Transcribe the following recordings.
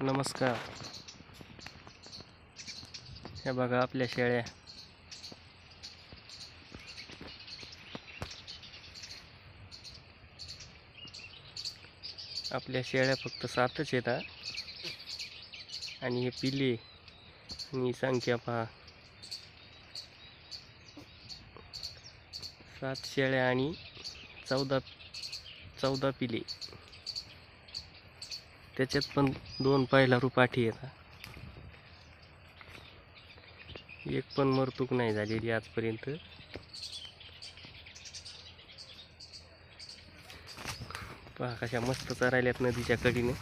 नमस्कार. हे बघा आपल्या शेळ्या. आपल्या शेळ्या फक्त 7च येतात आणि हे पिले आणि संख्या पहा, 7 शेळ्या आणि 14 पिले. त्याच्यात पण 2 पहिला पाठी येतात. एक पण मरतूक नाही झालेली आजपर्यंत. पहा कशा मस्त चरायल्यात नदीच्या कडीने.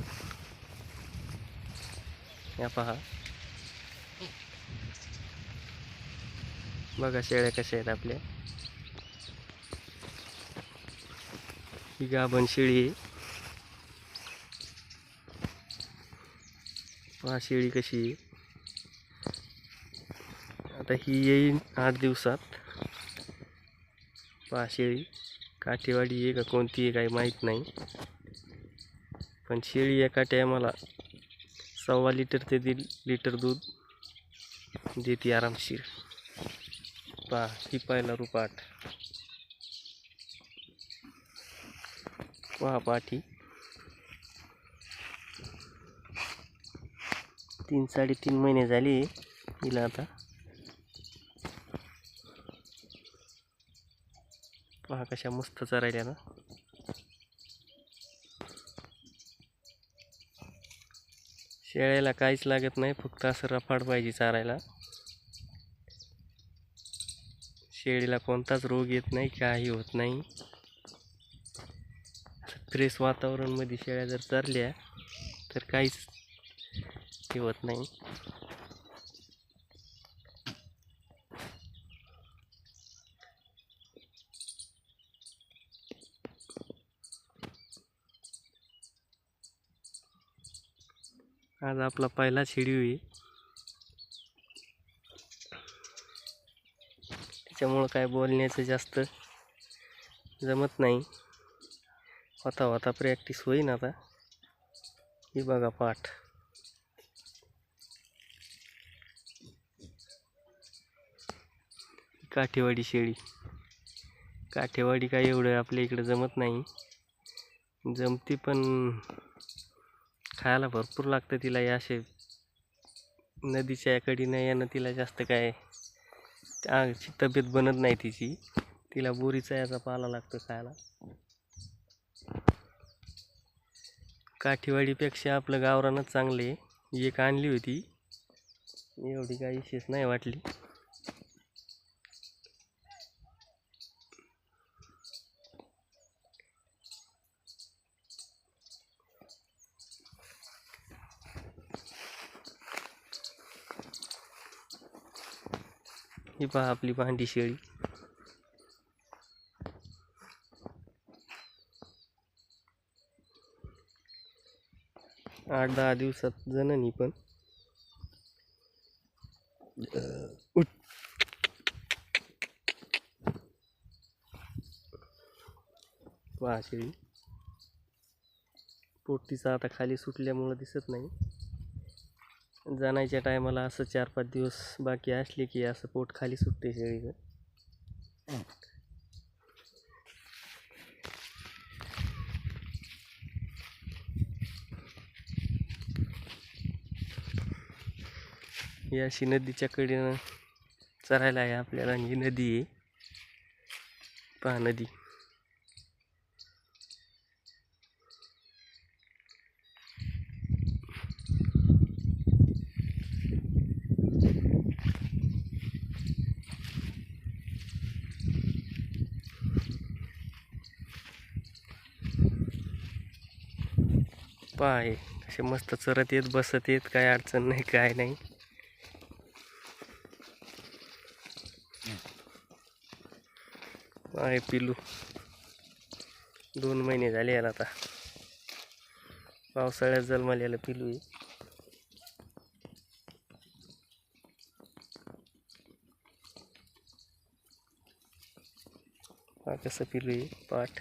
या पहा, बघा शेळ्या कशा आहेत आपल्या. ही गाभण शेळी आहे. पहा शेळी कशी आहे. आता ही येईल 8 दिवसात. पहा शेळी काठेवाडी आहे का कोणती आहे काही माहीत नाही, पण शेळी एका टायमाला 1.25 लिटर ते 1.5 लिटर दूध देते आरामशीर. पहा ही पहिला रुपाट. पहा पाठी 3-3.5 महिने झाले हिला आता. पहा कशा मस्त चरायल्या ना. शेळ्याला काहीच लागत नाही, फक्त असं रफाड पाहिजे चारायला. शेळीला कोणताच रोग येत नाही, काही होत नाही. फ्रेश वातावरण मध्ये शेळ्या जर चरल्या तर काहीच हे होत नाही. आज आपला पहिला शेळी आहे, त्याच्यामुळं काय बोलण्याचं जास्त जमत नाही. होता प्रॅक्टिस होईन आता. ही बघा पाठ. काठेवाडी शेळी. काठेवाडी काय एवढं आपल्या इकडे जमत नाही, जमती पण खायला भरपूर लागतं तिला. असे नदीच्या कडीनं यानं तिला जास्त काय तब्येत बनत नाही तिची. तिला बोरीचा याचा पाला लागतो खायला. काठीवाडीपेक्षा आपलं गावरानच चांगले. एक आणली होती, एवढी काही विशेष नाही वाटली. ही पहा आपली भांडी शेळी. 8-10 दिवसात जननी पण. पहा शेळी. पोट तिचा आता खाली सुटल्यामुळं दिसत नाही. जाण्याच्या टायमाला असं 4-5 दिवस बाकी असले की असं पोट खाली सुटते शेळीचं. ही अशी नदीच्या कडेनं चरायला आहे आपल्याला. ही नदी आहे, पहा नदी. पहा हे असे मस्त चरत येत बसत येत, काय अडचण नाही काय नाही. आहे पिलू 2 महिने झाले याला आता. पावसाळ्यात जन्मलेलं पिलू आहे. कसं पिलू आहे पाठ.